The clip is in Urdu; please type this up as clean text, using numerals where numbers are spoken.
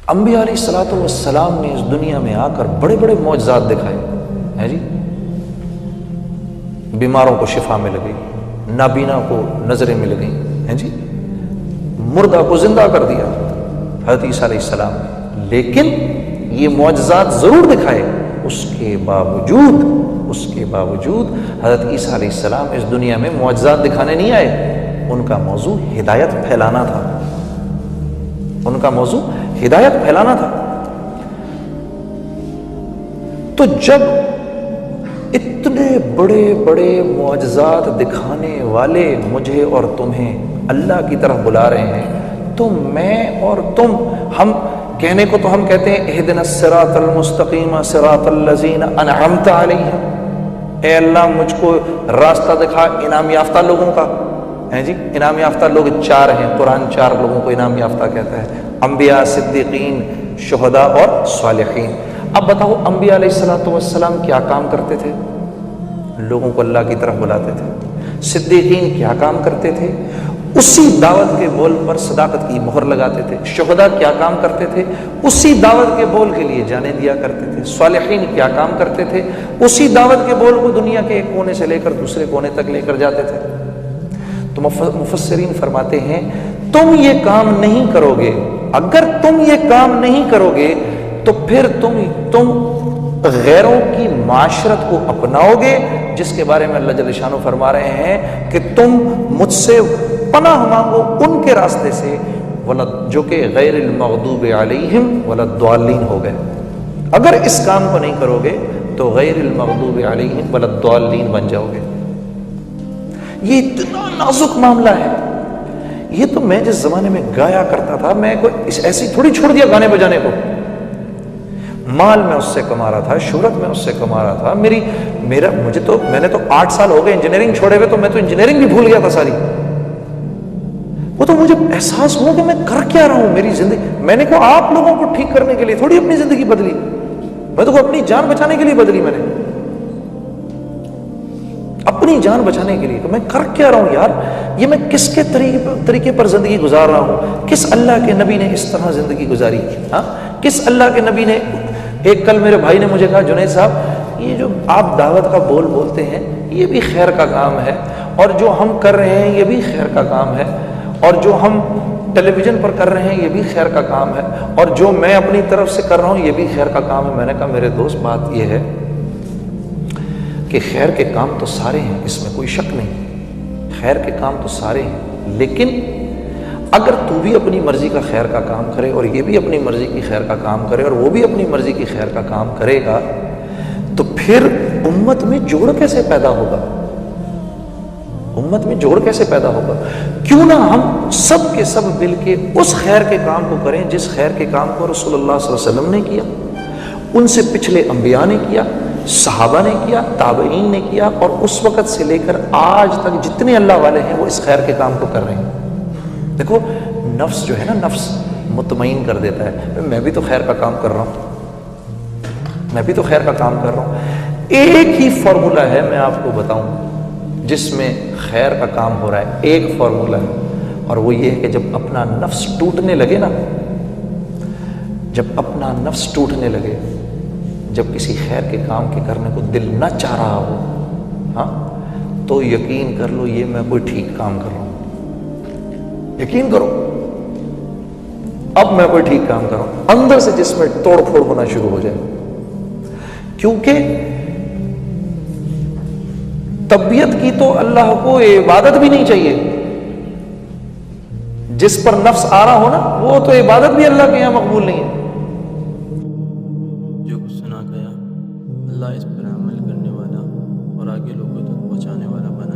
انبیاء علیہ الصلوۃ والسلام نے اس دنیا میں آ کر بڑے بڑے معجزات دکھائے ہیں جی. بیماروں کو شفا مل گئی، نابینا کو نظریں مل گئیں ہیں جی، مردہ کو زندہ کر دیا حضرت عیسیٰ علیہ السلام نے. لیکن یہ معجزات ضرور دکھائے، اس کے باوجود حضرت عیسیٰ علیہ السلام اس دنیا میں معجزات دکھانے نہیں آئے. ان کا موضوع ہدایت پھیلانا تھا، ان کا موضوع ہدایت پھیلانا تھا. تو جب اتنے بڑے بڑے معجزات دکھانے والے مجھے اور تمہیں اللہ کی طرف بلا رہے ہیں، تو میں اور تم، ہم کہنے کو تو ہم کہتے ہیں اہدنا الصراط المستقیم صراط الذین انعمت علیہم، اے اللہ مجھ کو راستہ دکھا انعام یافتہ لوگوں کا. ہیں جی، انعام یافتہ لوگ 4 ہیں، قرآن 4 لوگوں کو انعام یافتہ کہتا ہے: انبیاء، صدیقین، شہداء اور صالحین. اب بتاؤ انبیاء علیہ الصلوۃ والسلام کیا کام کرتے تھے؟ لوگوں کو اللہ کی طرف بلاتے تھے. صدیقین کیا کام کرتے تھے؟ اسی دعوت کے بول پر صداقت کی مہر لگاتے تھے. شہداء کیا کام کرتے تھے؟ اسی دعوت کے بول کے لیے جانیں دیا کرتے تھے. صالحین کیا کام کرتے تھے؟ اسی دعوت کے بول کو دنیا کے ایک کونے سے لے کر دوسرے کونے تک لے کر جاتے تھے. تو مفسرین فرماتے ہیں تم یہ کام نہیں کرو گے، اگر تم یہ کام نہیں کرو گے تو پھر تم غیروں کی معاشرت کو اپناؤ گے، جس کے بارے میں اللہ جل شانہ فرما رہے ہیں کہ تم مجھ سے پناہ مانگو ان کے راستے سے جو کہ غیر المغضوب علیہم ولا الضالین ہو گئے. اگر اس کام کو نہیں کرو گے تو غیر المغضوب علیہم ولا الضالین بن جاؤ گے. یہ اتنا نازک معاملہ ہے. یہ تو میں جس زمانے میں گایا کرتا تھا، میں کوئی ایسی تھوڑی چھوڑ دیا گانے بجانے کو. مال میں اس سے کما رہا تھا، شہرت میں اس سے کما رہا تھا. میں نے تو 8 سال ہو گئے انجینئرنگ چھوڑے ہوئے، تو میں تو انجینئرنگ بھی بھول گیا تھا ساری. وہ تو مجھے احساس ہوا کہ میں کر کیا رہا ہوں میری زندگی. میں نے کہا آپ لوگوں کو ٹھیک کرنے کے لیے تھوڑی اپنی زندگی بدلی، میں تو اپنی جان بچانے کے لیے بدلی. میں نے اپنی جان بچانے کے لیے. تو میں کر کیا رہا ہوں یار؟ یہ میں کس کے طریقے پر زندگی گزار رہا ہوں؟ کس اللہ کے نبی نے اس طرح زندگی گزاری؟ ہاں، کس اللہ کے نبی نے؟ ایک کل میرے بھائی نے مجھے کہا جنید صاحب، یہ جو آپ دعوت کا بول بولتے ہیں یہ بھی خیر کا کام ہے، اور جو ہم کر رہے ہیں یہ بھی خیر کا کام ہے، اور جو ہم ٹیلی ویژن پر کر رہے ہیں یہ بھی خیر کا کام ہے، اور جو میں اپنی طرف سے کر رہا ہوں یہ بھی خیر کا کام ہے. میں نے کہا میرے دوست بات یہ ہے کہ خیر کے کام تو سارے ہیں، اس میں کوئی شک نہیں، خیر کے کام تو سارے ہیں، لیکن اگر تو بھی اپنی مرضی کا خیر کا کام کرے اور یہ بھی اپنی مرضی کی خیر کا کام کرے اور وہ بھی اپنی مرضی کی خیر کا کام کرے گا، تو پھر امت میں جوڑ کیسے پیدا ہوگا؟ امت میں جوڑ کیسے پیدا ہوگا؟ کیوں نہ ہم سب کے سب مل کے اس خیر کے کام کو کریں جس خیر کے کام کو رسول اللہ صلی اللہ علیہ وسلم نے کیا، ان سے پچھلے انبیاء نے کیا، صحابہ نے کیا، تابعین نے کیا، اور اس وقت سے لے کر آج تک جتنے اللہ والے ہیں وہ اس خیر کے کام کو کر رہے ہیں. دیکھو نفس جو ہے نا، نفس مطمئن کر دیتا ہے میں بھی تو خیر کا کام کر رہا ہوں، میں بھی تو خیر کا کام کر رہا ہوں. ایک ہی فارمولا ہے میں آپ کو بتاؤں جس میں خیر کا کام ہو رہا ہے، ایک فارمولا ہے، اور وہ یہ ہے کہ جب اپنا نفس ٹوٹنے لگے نا، جب اپنا نفس ٹوٹنے لگے، جب کسی خیر کے کام کے کرنے کو دل نہ چاہ رہا ہو، ہاں، تو یقین کر لو یہ میں کوئی ٹھیک کام کر رہا ہوں. یقین کرو اب میں کوئی ٹھیک کام کر رہا ہوں، اندر سے جس میں توڑ پھوڑ ہونا شروع ہو جائے. کیونکہ طبیعت کی تو اللہ کو عبادت بھی نہیں چاہیے. جس پر نفس آ رہا ہو نا، وہ تو عبادت بھی اللہ کے یہاں مقبول نہیں ہے. جو کچھ سنا گیا اللہ اس پر عمل کرنے والا اور آگے لوگوں تک پہنچانے والا بنا.